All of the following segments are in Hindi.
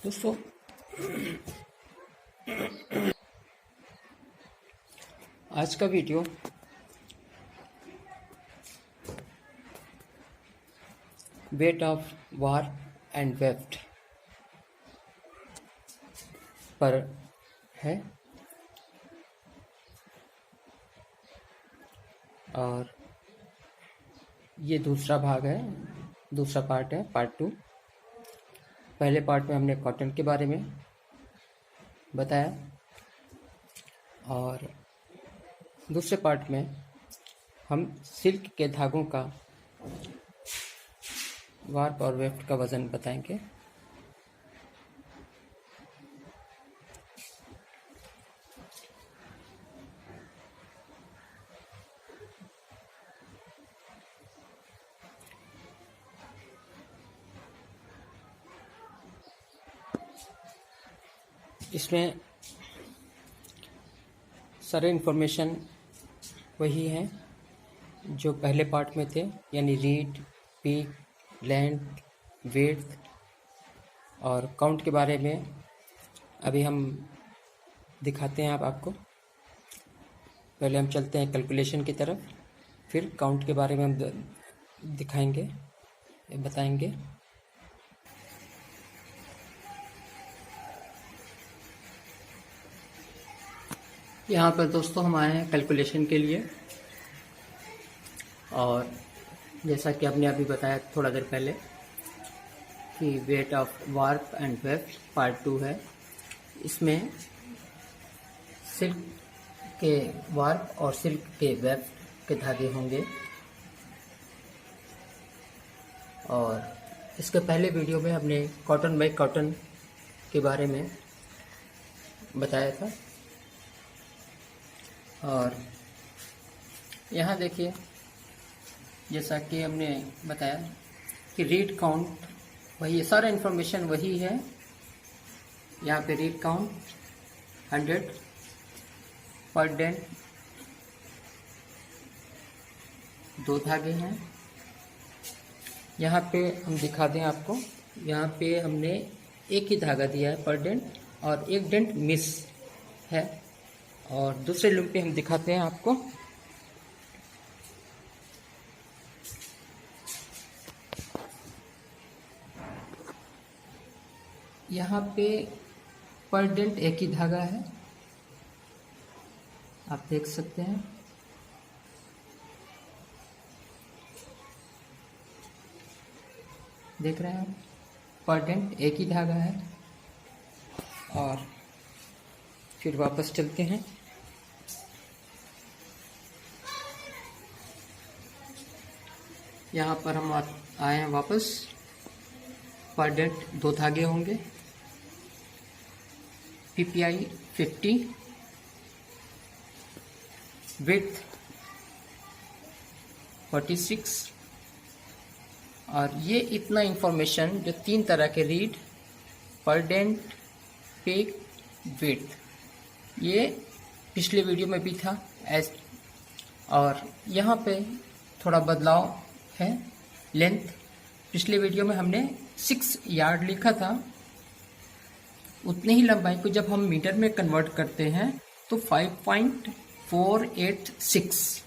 दोस्तों, आज का video weight of warp and weft पर है और ये दूसरा भाग है, दूसरा पार्ट है, पार्ट 2। पहले पार्ट में हमने कॉटन के बारे में बताया और दूसरे पार्ट में हम सिल्क के धागों का वार्प और वेफ्ट का वज़न बताएंगे। इसमें सारे इन्फॉर्मेशन वही हैं जो पहले पार्ट में थे, यानी रीड, पीक, लेंथ, विड्थ और काउंट के बारे में अभी हम दिखाते हैं आपको। पहले हम चलते हैं कैलकुलेशन की तरफ, फिर काउंट के बारे में हम दिखाएंगे, बताएंगे। यहाँ पर दोस्तों हम आए हैं कैलकुलेशन के लिए और जैसा कि आपने अभी बताया थोड़ा देर पहले कि weight of warp and weft part 2 है। इसमें सिल्क के वार्प और सिल्क के वेफ्ट के धागे होंगे और इसके पहले वीडियो में हमने कॉटन बाई कॉटन के बारे में बताया था। और यहाँ देखिए, जैसा कि हमने बताया कि रीड काउंट वही, सारा इन्फॉर्मेशन वही है। यहाँ पे रीड काउंट 100 पर डेंट, 2 धागे हैं। यहाँ पे हम दिखा दें आपको, यहाँ पे हमने एक ही धागा दिया है पर डेंट और एक डेंट मिस है। और दूसरे लूम पे हम दिखाते हैं आपको। यहाँ पे पर डेंट एक ही धागा है, आप देख सकते हैं। देख रहे हैं, पर डेंट एक ही धागा है। और फिर वापस चलते हैं। यहाँ पर हम आए हैं वापस। पर डेंट 2 धागे होंगे, PPI 50, विड्थ 46। और ये इतना इंफॉर्मेशन जो 3 तरह के रीड, पर डेंट, पिक, विड्थ, ये पिछले वीडियो में भी था और यहाँ पे थोड़ा बदलाव है। लेंथ, पिछले वीडियो में हमने 6 यार्ड लिखा था, उतने ही लंबाई को जब हम मीटर में कन्वर्ट करते हैं तो 5.486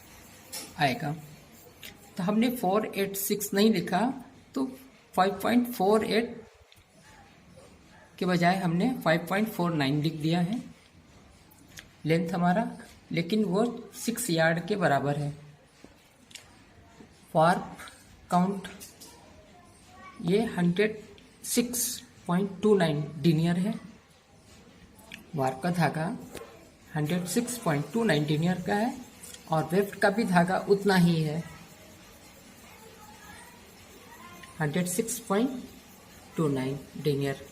आएगा। तो हमने 486 नहीं लिखा, तो 5.48 के बजाय हमने 5.49 लिख दिया है लेंथ हमारा, लेकिन वो 6 यार्ड के बराबर है। वार्प काउंट ये 106.29 डिनियर है। वार्प का धागा 106.29 डिनियर का है और वेफ्ट का भी धागा उतना ही है, 106.29 डिनियर।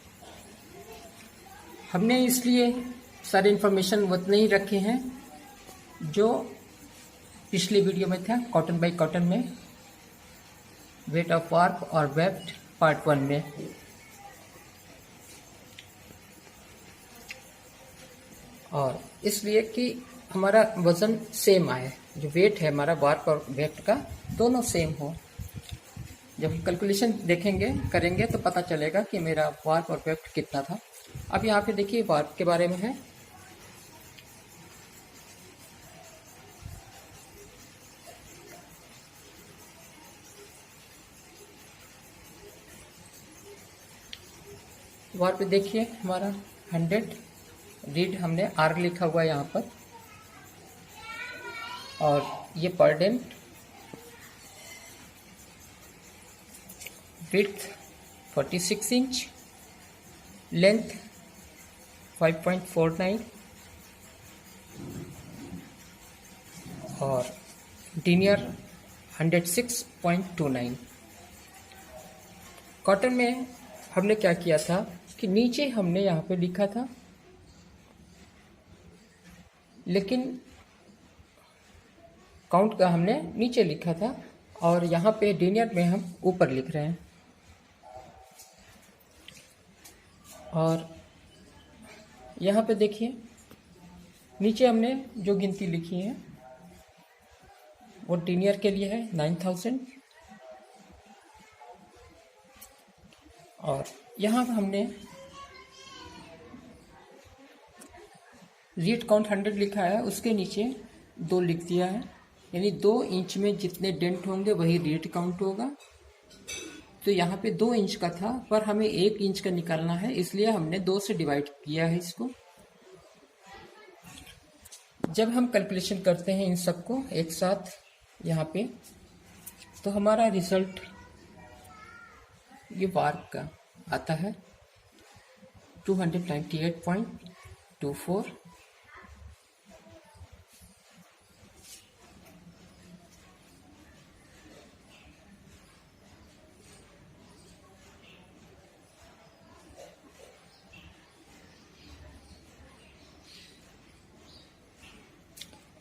हमने इसलिए सारे इन्फॉर्मेशन उतने ही रखे हैं जो पिछली वीडियो में था, कॉटन बाई कॉटन में, वेट ऑफ वार्प और वेफ्ट पार्ट 1 में। और इसलिए कि हमारा वज़न सेम आए, जो वेट है हमारा वार्प और वेफ्ट का, दोनों सेम हो। जब हम कैलकुलेशन देखेंगे करेंगे तो पता चलेगा कि मेरा वार्प और वेफ्ट कितना था। अब यहाँ पे देखिए वार्प के बारे में है। वार्प देखिए हमारा 100 रीड हमने आर लिखा हुआ है यहाँ पर, और ये परडेंट विड्थ 46 इंच, लेंथ 5.49 और डिनियर 106.29। कॉटन में हमने क्या किया था कि नीचे हमने यहाँ पे लिखा था, लेकिन काउंट का हमने नीचे लिखा था और यहाँ पे डिनियर में हम ऊपर लिख रहे हैं। और यहाँ पे देखिए नीचे हमने जो गिनती लिखी है वो डिनियर के लिए है 9000, और यहाँ हमने रीड काउंट 100 लिखा है, उसके नीचे 2 लिख दिया है, यानी 2 इंच में जितने डेंट होंगे वही रीड काउंट होगा। तो यहाँ पे 2 इंच का था पर हमें 1 इंच का निकालना है, इसलिए हमने 2 से डिवाइड किया है इसको। जब हम कैलकुलेशन करते हैं इन सबको एक साथ यहाँ पे, तो हमारा रिजल्ट ये वार्प का आता है 298.24।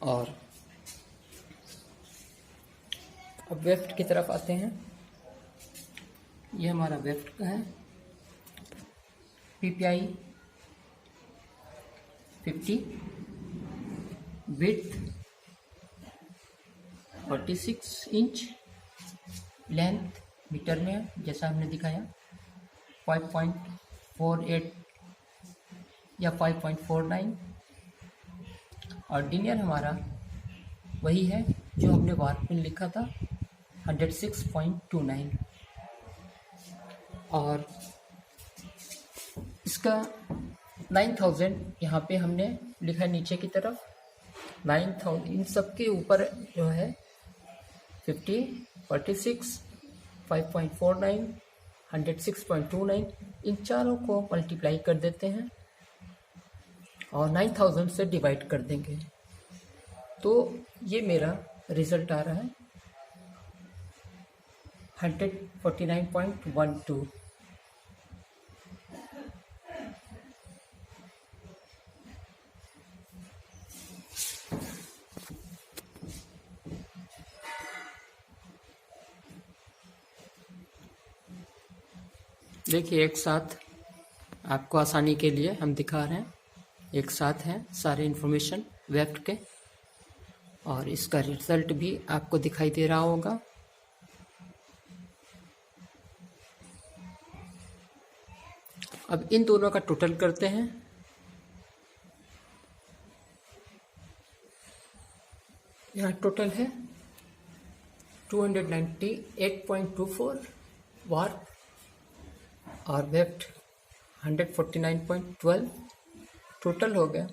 और अब वेफ्ट की तरफ आते हैं। ये हमारा वेफ्ट का है, PPI 50, width 46 inch, length metre में जैसा हमने दिखाया 5.48 या 5.49, और डिनियर हमारा वही है जो हमने वार्प में लिखा था 106.29। और इसका 9000 यहाँ पे हमने लिखा नीचे की तरफ 9000। इन सब के ऊपर जो है 50, 46, 5.49, 106.29, इन चारों को मल्टीप्लाई कर देते हैं और 9000 से डिवाइड कर देंगे, तो ये मेरा रिजल्ट आ रहा है 149.12। देखिए एक साथ आपको आसानी के लिए हम दिखा रहे हैं, एक साथ हैं सारे इन्फॉर्मेशन वेफ्ट के, और इसका रिजल्ट भी आपको दिखाई दे रहा होगा। अब इन दोनों का टोटल करते हैं। यहाँ टोटल है 298.24 वार्प और वेफ्ट 149.12, टोटल हो गया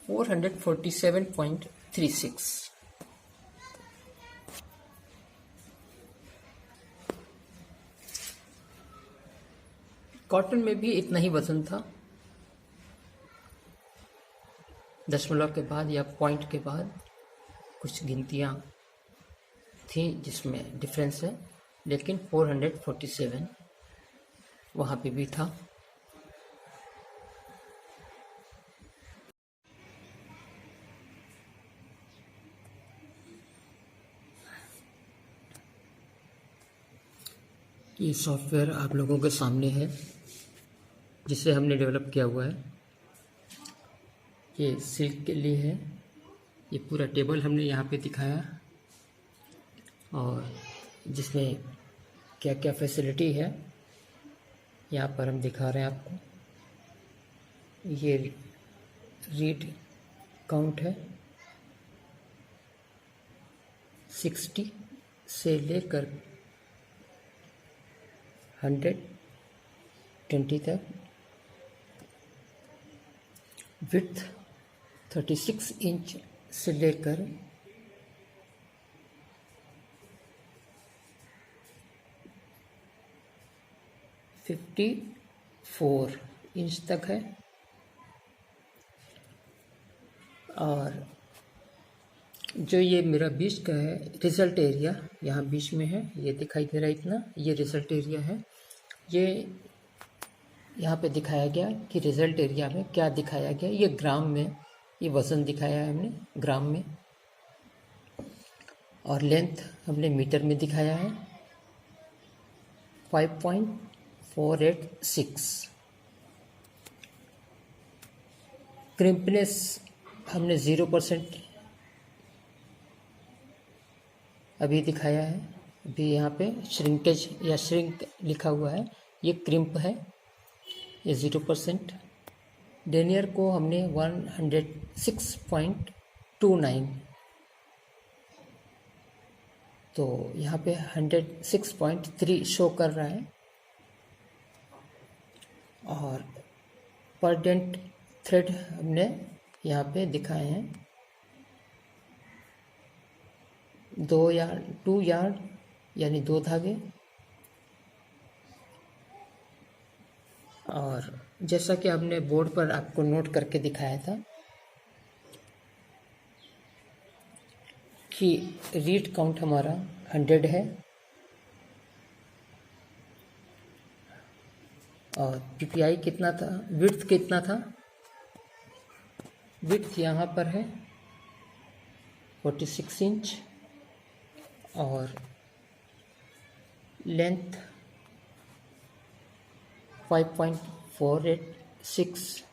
447.36। कॉटन में भी इतना ही वजन था, दशमलव के बाद या पॉइंट के बाद कुछ गिनतियाँ थी जिसमें डिफरेंस है, लेकिन 447 वहाँ पे भी था। ये सॉफ्टवेयर आप लोगों के सामने है जिसे हमने डेवलप किया हुआ है। ये सिल्क के लिए है, ये पूरा टेबल हमने यहाँ पे दिखाया, और जिसमें क्या क्या फैसिलिटी है यहाँ पर हम दिखा रहे हैं आपको। ये रीड काउंट है 60 से लेकर 120 तक। विड्थ 36 इंच से लेकर 54 इंच तक है। और जो ये मेरा बीच का है रिजल्ट एरिया, यहाँ बीच में है, ये दिखाई दे रहा है इतना, ये रिजल्ट एरिया है। ये यहाँ पे दिखाया गया कि रिजल्ट एरिया में क्या दिखाया गया। ये ग्राम में, ये वज़न दिखाया है हमने ग्राम में, और लेंथ हमने मीटर में दिखाया है 5.486। क्रिम्पनेस हमने 0% अभी दिखाया है। अभी यहाँ पे श्रिंकेज या श्रिंक लिखा हुआ है, ये क्रिम्प है, ये 0%। डेनियर को हमने 106.29, तो यहाँ पे 106.3 शो कर रहा है। और पर डेंट थ्रेड हमने यहाँ पे दिखाए हैं 2 यार्ड यानी 2 धागे। और जैसा कि हमने बोर्ड पर आपको नोट करके दिखाया था कि रीड काउंट हमारा 100 है और पीपीआई कितना था, विड्थ कितना था, विड्थ यहाँ पर है 46 इंच और लेंथ 5.486,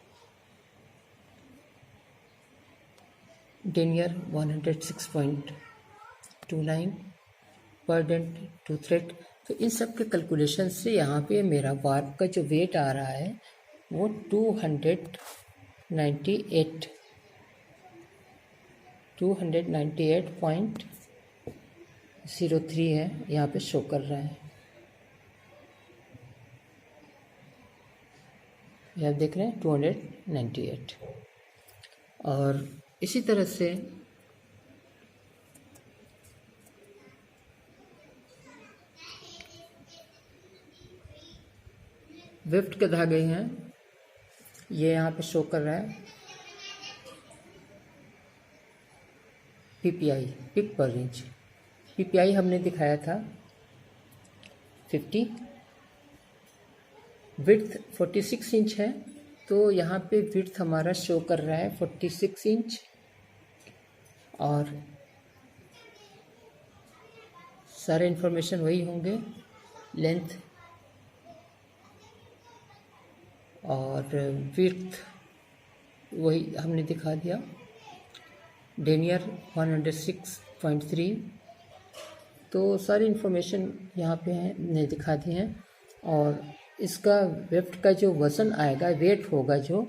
डेनियर 106.29, पर डेंट 2 थ्रेड। तो इन सब के कैलकुलेशन से यहाँ पे मेरा वार्प का जो वेट आ रहा है वो 298.03 है, यहाँ पे शो कर रहा है। ये आप देख रहे हैं 298। और इसी तरह से वेफ्ट के धागे हैं, ये यहाँ पे शो कर रहा है पीपीआई, पिक पर इंच। पीपीआई हमने दिखाया था 50, विड्थ 46 इंच है, तो यहाँ पे विड्थ हमारा शो कर रहा है 46 इंच और सारे इन्फॉर्मेशन वही होंगे, लेंथ और विड्थ वही हमने दिखा दिया। डेनियर 106.3, तो सारी इन्फॉर्मेशन यहाँ पे है ने दिखा दी हैं। और इसका वेफ्ट का जो वज़न आएगा, वेट होगा जो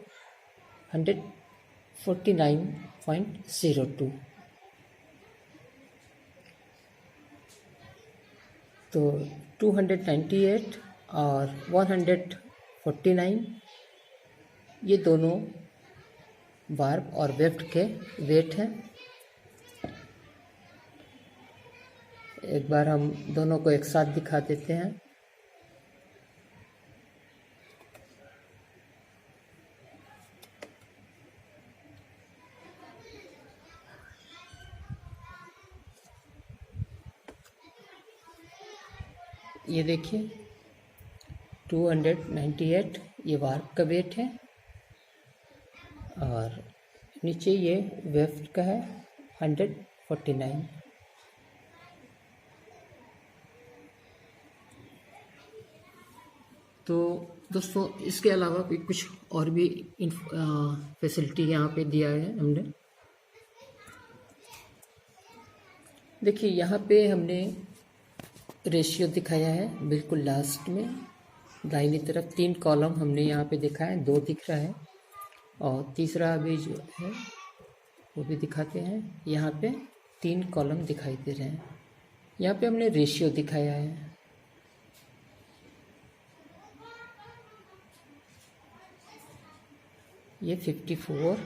149.02। तो 298 और 149 ये दोनों वार्प और वेफ्ट के वेट हैं। एक बार हम दोनों को एक साथ दिखा देते हैं। ये देखिए 298 ये वार्प का वेट है और नीचे ये वेफ्ट का है 149। तो दोस्तों इसके अलावा भी कुछ और भी फैसिलिटी यहाँ पे दिया है हमने। देखिए यहाँ पे हमने रेशियो दिखाया है बिल्कुल लास्ट में। दाहिनी तरफ 3 कॉलम हमने यहाँ पे देखा है, 2 दिख रहा है और तीसरा अभी जो है वो भी दिखाते हैं। यहाँ पे 3 कॉलम दिखाई दे रहे हैं। यहाँ पे हमने रेशियो दिखाया है। ये 54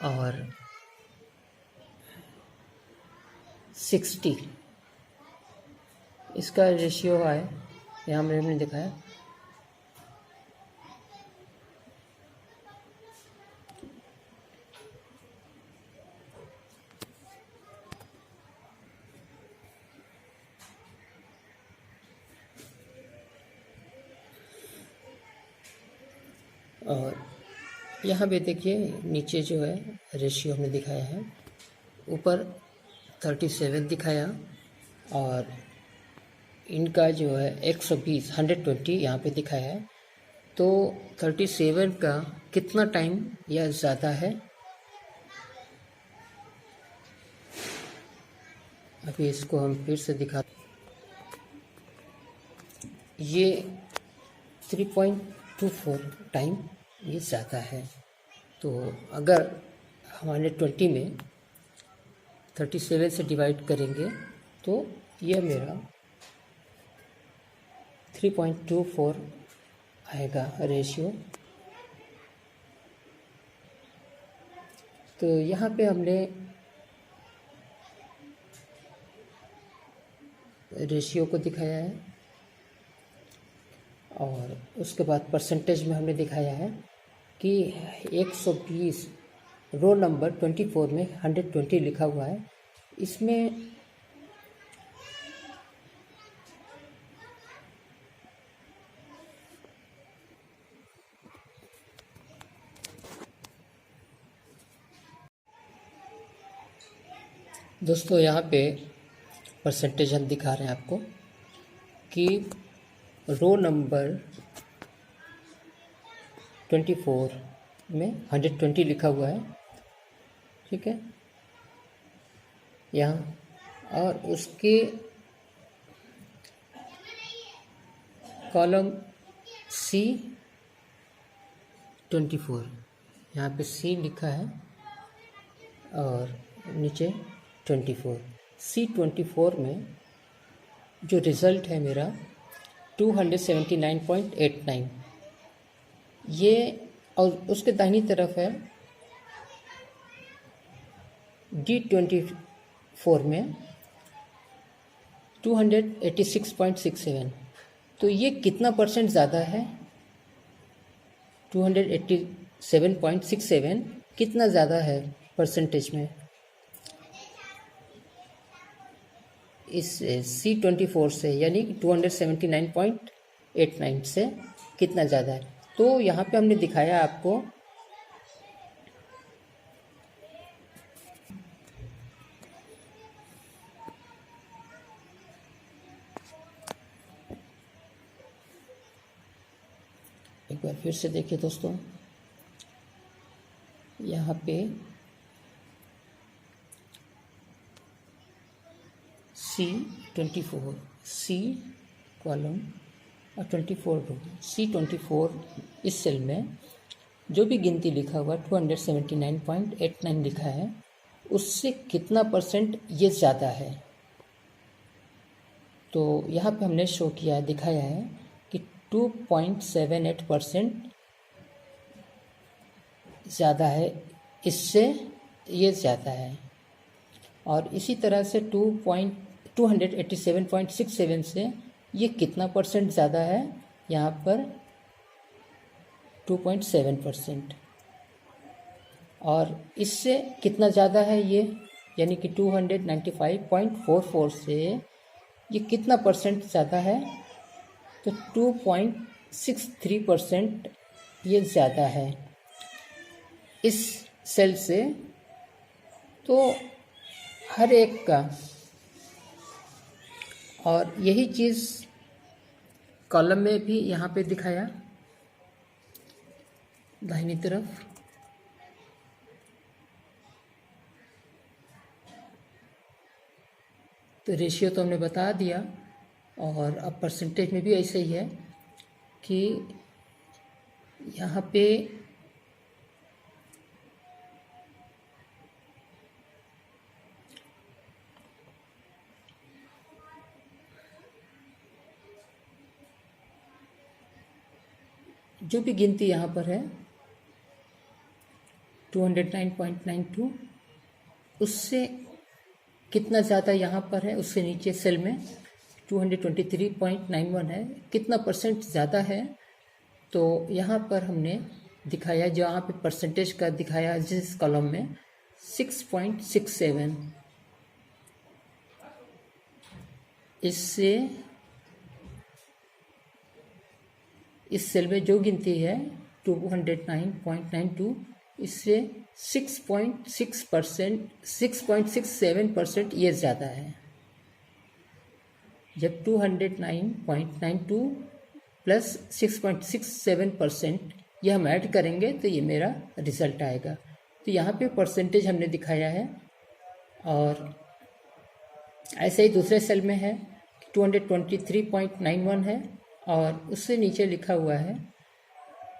और 60 इसका रेशियो है, यहाँ हमने दिखाया। और यहाँ पे देखिए नीचे जो है रेशियो हमने दिखाया है, ऊपर 37 दिखाया और इनका जो है 120 120 यहाँ पे दिखाया है। तो 37 का कितना टाइम या ज़्यादा है, अभी इसको हम फिर से दिखा। ये 3.24 टाइम ये ज़्यादा है। तो अगर हमारे 20 में 37 से डिवाइड करेंगे तो यह मेरा 3.24 आएगा रेशियो। तो यहाँ पे हमने रेशियो को दिखाया है और उसके बाद परसेंटेज में हमने दिखाया है कि 120 रो नंबर 24 में 120 लिखा हुआ है। इसमें दोस्तों यहाँ पे परसेंटेज हम दिखा रहे हैं आपको कि रो नंबर 24 में 120 लिखा हुआ है, ठीक है यहाँ, और उसके कॉलम C24 यहाँ पे C लिखा है और नीचे 24। C24 में जो रिज़ल्ट है मेरा 279.89 ये, और उसके दाहिनी तरफ है D24 में 286.67। तो ये कितना परसेंट ज़्यादा है, 287.67 कितना ज़्यादा है परसेंटेज में, इस C24 से, यानी 279.89 से कितना ज़्यादा है। तो यहाँ पे हमने दिखाया आपको एक बार फिर से देखिए दोस्तों, यहाँ पे C24 C कॉलम और 24 रो, C24 इस सेल में जो भी गिनती लिखा हुआ 279.89 लिखा है, उससे कितना परसेंट ये ज़्यादा है। तो यहाँ पे हमने शो किया है, दिखाया है कि 2.78% ज़्यादा है, इससे ये ज़्यादा है। और इसी तरह से 287.67 से ये कितना परसेंट ज़्यादा है, यहाँ पर 2.7%। और इससे कितना ज़्यादा है ये, यानी कि 295.44 से ये कितना परसेंट ज़्यादा है, तो 2.63% ये ज़्यादा है इस सेल से। तो हर एक का, और यही चीज़ कॉलम में भी यहाँ पे दिखाया दाहिनी तरफ। तो रेशियो तो हमने बता दिया और अब परसेंटेज में भी ऐसे ही है कि यहाँ पे जो भी गिनती यहाँ पर है 209.92, उससे कितना ज़्यादा यहाँ पर है, उससे नीचे सेल में 223.91 है, कितना परसेंट ज़्यादा है। तो यहाँ पर हमने दिखाया, जो यहाँ पे परसेंटेज का दिखाया जिस कॉलम में 6.67, इससे इस सेल में जो गिनती है 209.92, इससे 6.67% ये ज़्यादा है। जब 209.92 प्लस 6.67% ये हम ऐड करेंगे तो ये मेरा रिज़ल्ट आएगा। तो यहाँ पे परसेंटेज हमने दिखाया है। और ऐसे ही दूसरे सेल में है 223.91 है और उससे नीचे लिखा हुआ है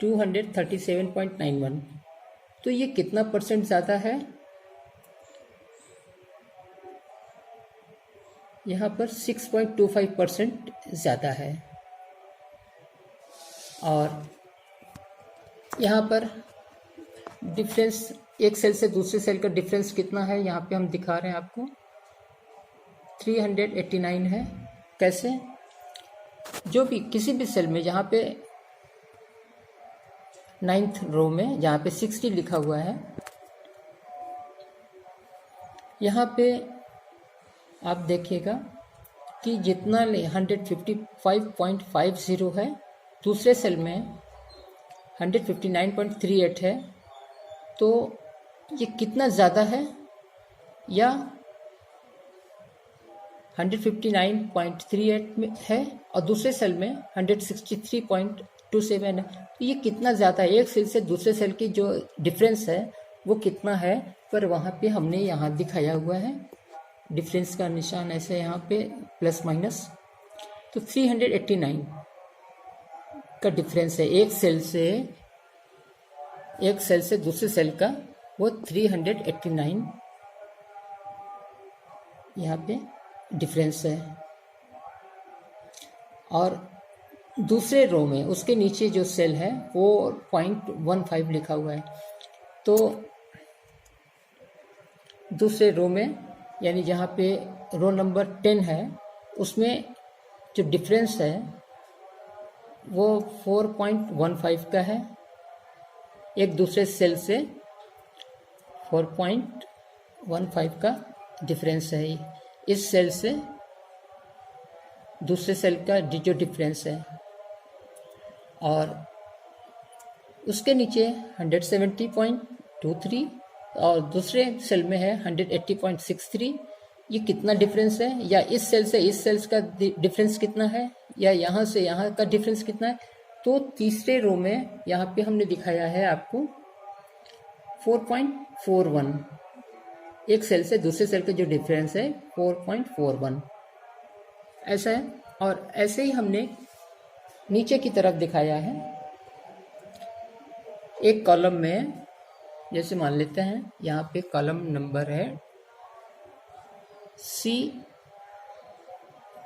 237.91। तो ये कितना परसेंट ज़्यादा है? यहाँ पर 6.25% ज़्यादा है। और यहाँ पर डिफरेंस, एक सेल से दूसरे सेल का डिफरेंस कितना है यहाँ पे हम दिखा रहे हैं आपको, 389 है। कैसे? जो भी किसी भी सेल में जहाँ पे 9th रो में जहाँ पे 60 लिखा हुआ है, यहाँ पे आप देखिएगा कि जितना 155.50 है, दूसरे सेल में 159.38 है। तो ये कितना ज़्यादा है? या 159.38 में है और दूसरे सेल में 163.27 है। तो ये कितना ज़्यादा है? एक सेल से दूसरे सेल की जो डिफरेंस है वो कितना है, पर वहाँ पे हमने यहाँ दिखाया हुआ है डिफरेंस का निशान ऐसे यहाँ पे प्लस माइनस। तो 389 का डिफरेंस है एक सेल से दूसरे सेल का, वो 389 यहाँ पे डिफरेंस है। और दूसरे रो में उसके नीचे जो सेल है वो 0.15 लिखा हुआ है। तो दूसरे रो में, यानी जहाँ पे रो नंबर 10 है, उसमें जो डिफरेंस है वो 4.15 का है। एक दूसरे सेल से 4.15 का डिफरेंस है इस सेल से दूसरे सेल का जो डिफरेंस है। और उसके नीचे 170.23 और दूसरे सेल में है 180.63। ये कितना डिफरेंस है? या इस सेल से इस सेल्स का डिफरेंस कितना है, या यहाँ से यहाँ का डिफरेंस कितना है? तो तीसरे रो में यहाँ पे हमने दिखाया है आपको 4.41। एक सेल से दूसरे सेल का जो डिफरेंस है 4.41 ऐसा है। और ऐसे ही हमने नीचे की तरफ दिखाया है एक कॉलम में, जैसे मान लेते हैं यहाँ पे कॉलम नंबर है सी,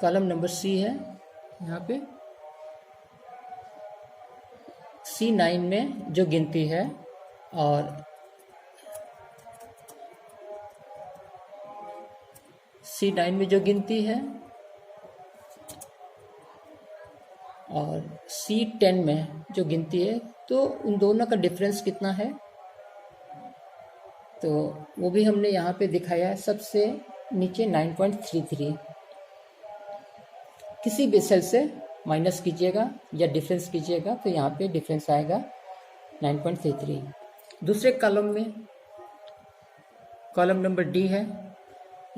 कॉलम नंबर सी है। यहाँ पे C9 में जो गिनती है और C9 में जो गिनती है और C10 में जो गिनती है, तो उन दोनों का डिफरेंस कितना है तो वो भी हमने यहाँ पे दिखाया है। सबसे नीचे 9.33, किसी भी सेल से माइनस कीजिएगा या डिफरेंस कीजिएगा तो यहाँ पे डिफरेंस आएगा 9.33। दूसरे कॉलम में कॉलम नंबर डी है।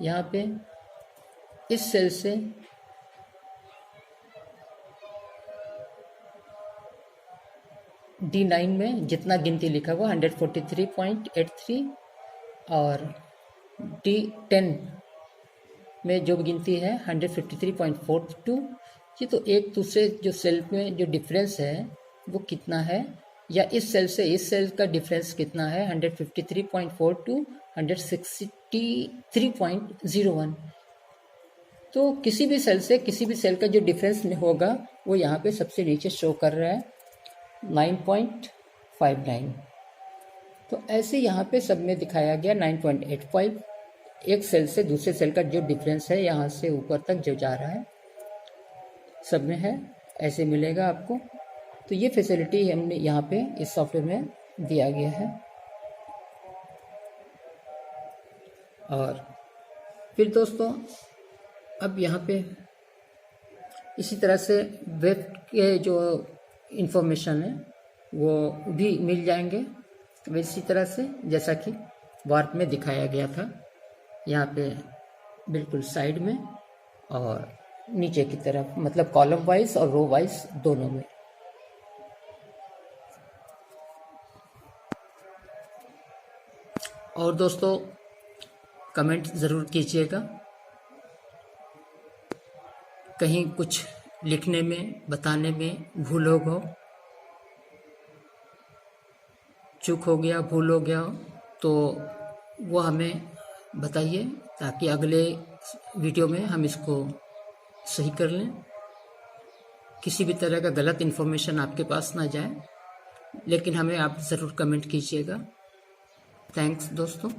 यहाँ पे इस सेल से D9 में जितना गिनती लिखा हुआ 143.83 और D10 में जो गिनती है 153.42 ये तो एक दूसरे जो सेल में जो डिफरेंस है वो कितना है, या इस सेल से इस सेल का डिफरेंस कितना है, 153.4 टू 163.01। तो किसी भी सेल से किसी भी सेल का जो डिफरेंस होगा वो यहाँ पे सबसे नीचे शो कर रहा है 9.59। तो ऐसे यहाँ पे सब में दिखाया गया 9.85। एक सेल से दूसरे सेल का जो डिफरेंस है यहाँ से ऊपर तक जो जा रहा है सब में है, ऐसे मिलेगा आपको। तो ये फैसिलिटी हमने यहाँ पे इस सॉफ्टवेयर में दिया गया है। और फिर दोस्तों अब यहाँ पे इसी तरह से वेब के जो इंफॉर्मेशन है वो भी मिल जाएंगे इसी तरह से, जैसा कि वार्प में दिखाया गया था, यहाँ पे बिल्कुल साइड में और नीचे की तरफ, मतलब कॉलम वाइज और रो वाइज दोनों में। और दोस्तों कमेंट ज़रूर कीजिएगा, कहीं कुछ लिखने में बताने में भूल हो गो, चूक हो गया, भूल हो गया तो वो हमें बताइए, ताकि अगले वीडियो में हम इसको सही कर लें, किसी भी तरह का गलत इन्फॉर्मेशन आपके पास ना जाए। लेकिन हमें आप ज़रूर कमेंट कीजिएगा। थैंक्स दोस्तों।